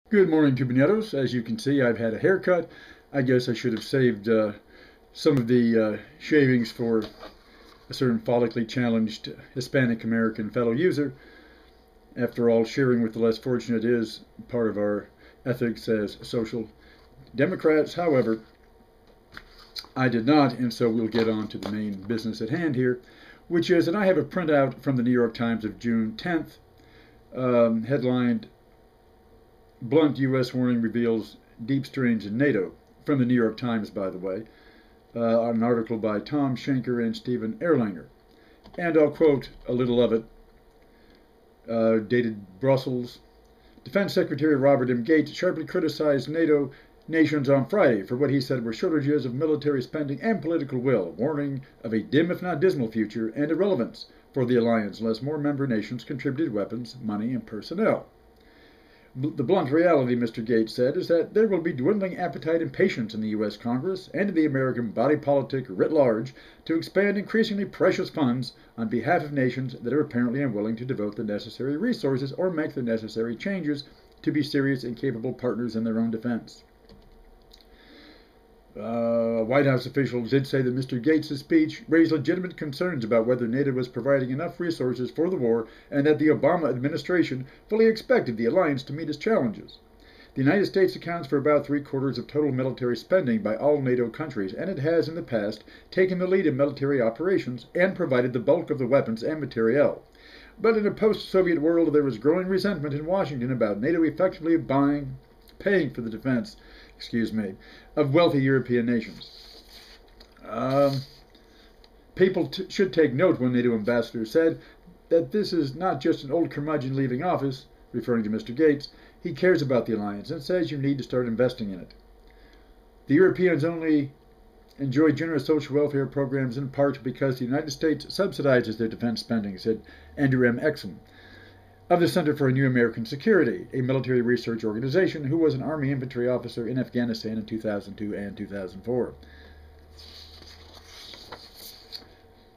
Good morning, Tubineros. As you can see, I've had a haircut. I guess I should have saved some of the shavings for a certain follically challenged Hispanic American fellow user. After all, sharing with the less fortunate is part of our ethics as social democrats. However, I did not, and so we'll get on to the main business at hand here, which is that I have a printout from the New York Times of June 10th, headlined Blunt U.S. Warning Reveals Deep Strains in NATO, from the New York Times, by the way, an article by Tom Schenker and Stephen Erlanger. And I'll quote a little of it, dated Brussels. Defense Secretary Robert M. Gates sharply criticized NATO nations on Friday for what he said were shortages of military spending and political will, warning of a dim if not dismal future and irrelevance for the alliance unless more member nations contributed weapons, money, and personnel. The blunt reality, Mr. Gates said, is that there will be dwindling appetite and patience in the U.S. Congress and in the American body politic writ large to expand increasingly precious funds on behalf of nations that are apparently unwilling to devote the necessary resources or make the necessary changes to be serious and capable partners in their own defense. White House officials did say that Mr. Gates' speech raised legitimate concerns about whether NATO was providing enough resources for the war and that the Obama administration fully expected the alliance to meet its challenges. The United States accounts for about three-quarters of total military spending by all NATO countries, and it has in the past taken the lead in military operations and provided the bulk of the weapons and materiel. But in a post-Soviet world, there was growing resentment in Washington about NATO effectively paying for the defense of wealthy European nations. People should take note, one NATO ambassador said, that this is not just an old curmudgeon leaving office, referring to Mr. Gates. He cares about the alliance and says you need to start investing in it. The Europeans only enjoy generous social welfare programs in part because the United States subsidizes their defense spending, said Andrew M. Exum of the Center for New American Security, a military research organization who was an Army infantry officer in Afghanistan in 2002 and 2004.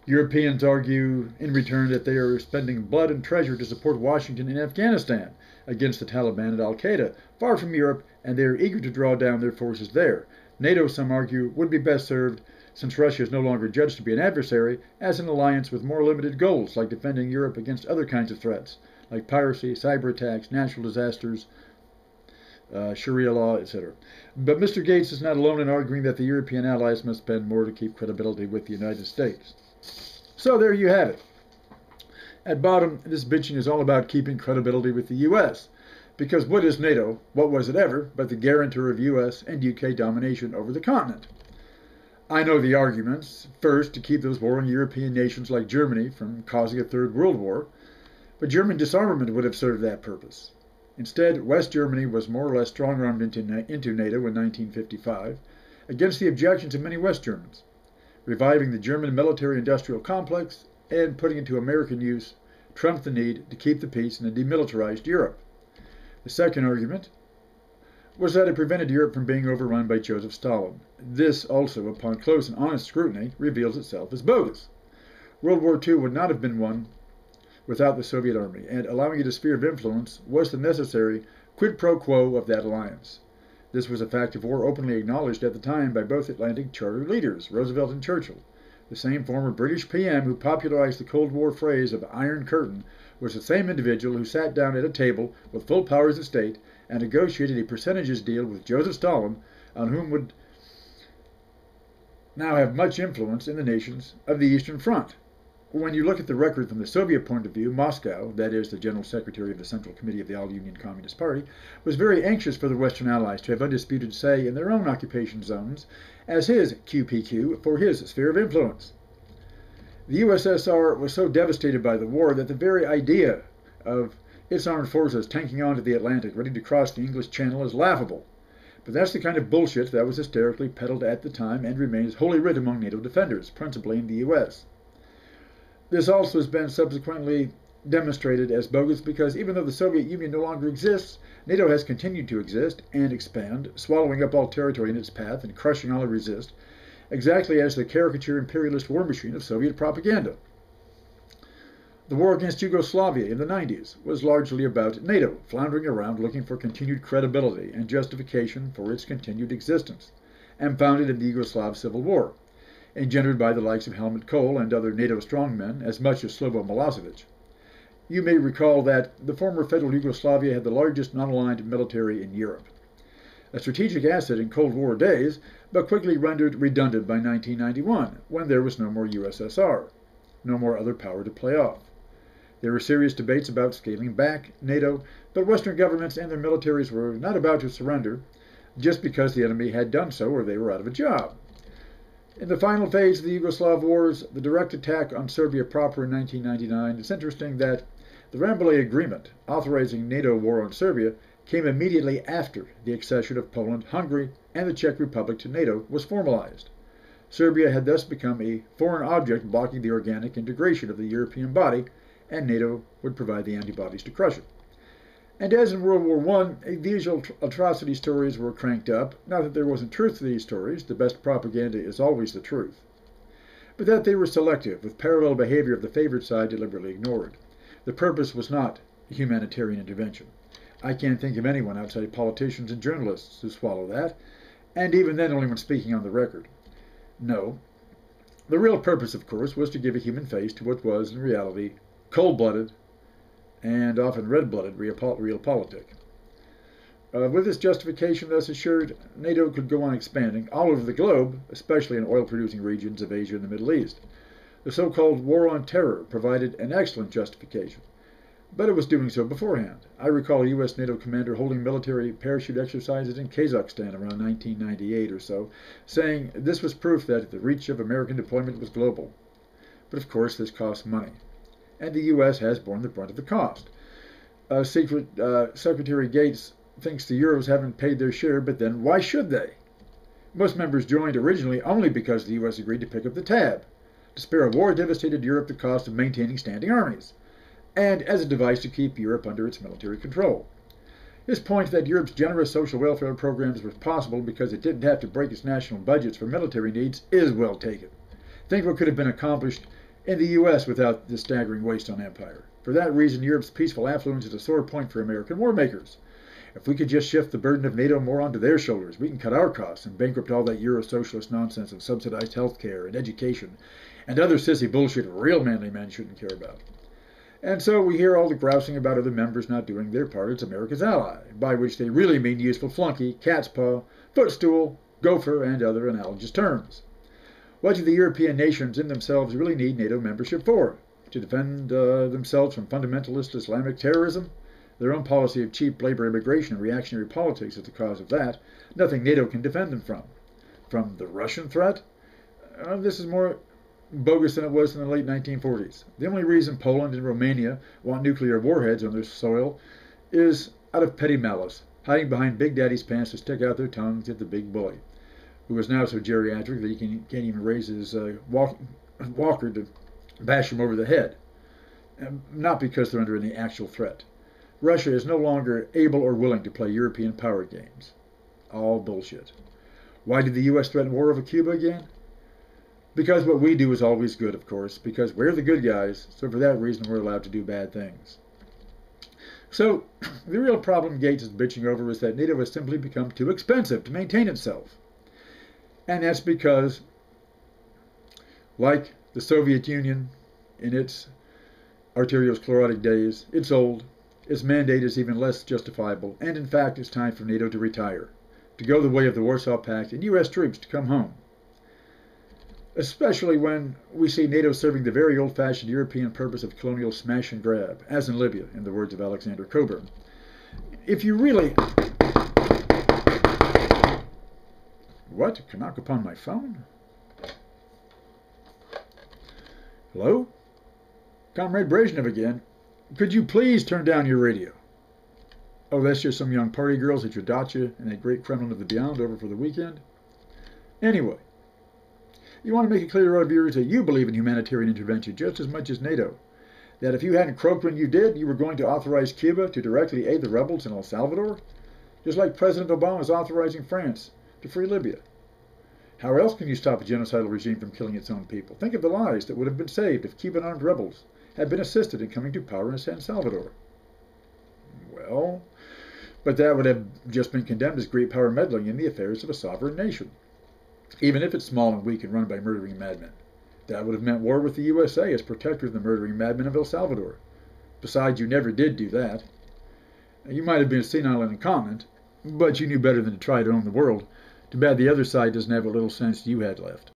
Europeans argue in return that they are spending blood and treasure to support Washington in Afghanistan against the Taliban and Al-Qaeda, far from Europe, and they are eager to draw down their forces there. NATO, some argue, would be best served, since Russia is no longer judged to be an adversary, as an alliance with more limited goals, like defending Europe against other kinds of threats, like piracy, cyber attacks, natural disasters, Sharia law, etc. But Mr. Gates is not alone in arguing that the European allies must spend more to keep credibility with the United States. So there you have it. At bottom, this bitching is all about keeping credibility with the U.S., because what is NATO, what was it ever, but the guarantor of U.S. and UK domination over the continent? I know the arguments. First, to keep those warring European nations like Germany from causing a third world war, but German disarmament would have served that purpose. Instead, West Germany was more or less strong-armed into NATO in 1955, against the objections of many West Germans, reviving the German military-industrial complex and putting it to American use trumped the need to keep the peace in a demilitarized Europe. The second argument was that it prevented Europe from being overrun by Joseph Stalin. This also, upon close and honest scrutiny, reveals itself as bogus. World War II would not have been won without the Soviet Army, and allowing it a sphere of influence was the necessary quid pro quo of that alliance. This was a fact of war openly acknowledged at the time by both Atlantic Charter leaders, Roosevelt and Churchill. The same former British PM who popularized the Cold War phrase of Iron Curtain was the same individual who sat down at a table with full powers of state and negotiated a percentages deal with Joseph Stalin, on whom would now have much influence in the nations of the Eastern Front. When you look at the record from the Soviet point of view, Moscow, that is, the General Secretary of the Central Committee of the All-Union Communist Party, was very anxious for the Western Allies to have undisputed say in their own occupation zones as his QPQ for his sphere of influence. The USSR was so devastated by the war that the very idea of its armed forces tanking onto the Atlantic, ready to cross the English Channel, is laughable. But that's the kind of bullshit that was hysterically peddled at the time and remains holy writ among NATO defenders, principally in the U.S. This also has been subsequently demonstrated as bogus because even though the Soviet Union no longer exists, NATO has continued to exist and expand, swallowing up all territory in its path and crushing all who resist, exactly as the caricature imperialist war machine of Soviet propaganda. The war against Yugoslavia in the 90s was largely about NATO floundering around looking for continued credibility and justification for its continued existence, and founded in the Yugoslav Civil War, engendered by the likes of Helmut Kohl and other NATO strongmen as much as Slobo Milosevic. You may recall that the former Federal Yugoslavia had the largest non-aligned military in Europe, a strategic asset in Cold War days, but quickly rendered redundant by 1991, when there was no more USSR, no more other power to play off. There were serious debates about scaling back NATO, but Western governments and their militaries were not about to surrender just because the enemy had done so or they were out of a job. In the final phase of the Yugoslav wars, the direct attack on Serbia proper in 1999, it's interesting that the Rambouillet Agreement, authorizing NATO war on Serbia, came immediately after the accession of Poland, Hungary, and the Czech Republic to NATO was formalized. Serbia had thus become a foreign object blocking the organic integration of the European body, and NATO would provide the antibodies to crush it. And as in World War I, these atrocity stories were cranked up. Not that there wasn't truth to these stories, the best propaganda is always the truth, but that they were selective, with parallel behavior of the favored side deliberately ignored. The purpose was not humanitarian intervention. I can't think of anyone outside politicians and journalists who swallow that, and even then only when speaking on the record. No. The real purpose, of course, was to give a human face to what was, in reality, cold-blooded and often red-blooded realpolitik. With this justification thus assured, NATO could go on expanding all over the globe, especially in oil-producing regions of Asia and the Middle East. The so-called War on Terror provided an excellent justification, but it was doing so beforehand. I recall a U.S. NATO commander holding military parachute exercises in Kazakhstan around 1998 or so, saying this was proof that the reach of American deployment was global. But of course this costs money, and the U.S. has borne the brunt of the cost. Secretary Gates thinks the Euros haven't paid their share, but then why should they? Most members joined originally only because the U.S. agreed to pick up the tab, to spare a war-devastated Europe the cost of maintaining standing armies, and as a device to keep Europe under its military control. His point that Europe's generous social welfare programs were possible because it didn't have to break its national budgets for military needs is well taken. Think what could have been accomplished in the U.S. without this staggering waste on empire. For that reason, Europe's peaceful affluence is a sore point for American war makers. If we could just shift the burden of NATO more onto their shoulders, we can cut our costs and bankrupt all that Euro-socialist nonsense of subsidized health care and education and other sissy bullshit real manly men shouldn't care about. And so we hear all the grousing about other members not doing their part as America's ally, by which they really mean useful flunky, cat's paw, footstool, gopher, and other analogous terms. What do the European nations in themselves really need NATO membership for? To defend themselves from fundamentalist Islamic terrorism? Their own policy of cheap labor immigration and reactionary politics is the cause of that. Nothing NATO can defend them from. From the Russian threat? This is more bogus than it was in the late 1940s. The only reason Poland and Romania want nuclear warheads on their soil is out of petty malice, hiding behind Big Daddy's pants to stick out their tongues at the big bully, who is now so geriatric that he can't even raise his walker to bash him over the head. Not because they're under any actual threat. Russia is no longer able or willing to play European power games. All bullshit. Why did the U.S. threaten war over Cuba again? Because what we do is always good, of course, because we're the good guys, so for that reason we're allowed to do bad things. So, the real problem Gates is bitching over is that NATO has simply become too expensive to maintain itself. And that's because, like the Soviet Union in its arteriosclerotic days, it's old, its mandate is even less justifiable, and in fact it's time for NATO to retire, to go the way of the Warsaw Pact and U.S. troops to come home. Especially when we see NATO serving the very old-fashioned European purpose of colonial smash and grab, as in Libya, in the words of Alexander Coburn. If you really... What? A knock upon my phone? Hello? Comrade Brezhnev again. Could you please turn down your radio? Oh, that's just some young party girls at your dacha in that great Kremlin of the Beyond over for the weekend? Anyway, you want to make it clear to our viewers that you believe in humanitarian intervention just as much as NATO. That if you hadn't croaked when you did, you were going to authorize Cuba to directly aid the rebels in El Salvador? Just like President Obama is authorizing France to free Libya. How else can you stop a genocidal regime from killing its own people? Think of the lives that would have been saved if Cuban armed rebels had been assisted in coming to power in San Salvador. Well, but that would have just been condemned as great power meddling in the affairs of a sovereign nation, even if it's small and weak and run by murdering madmen. That would have meant war with the USA as protector of the murdering madmen of El Salvador. Besides, you never did do that. You might have been senile and incontinent, but you knew better than to try to own the world. Too bad the other side doesn't have what little sense you had left.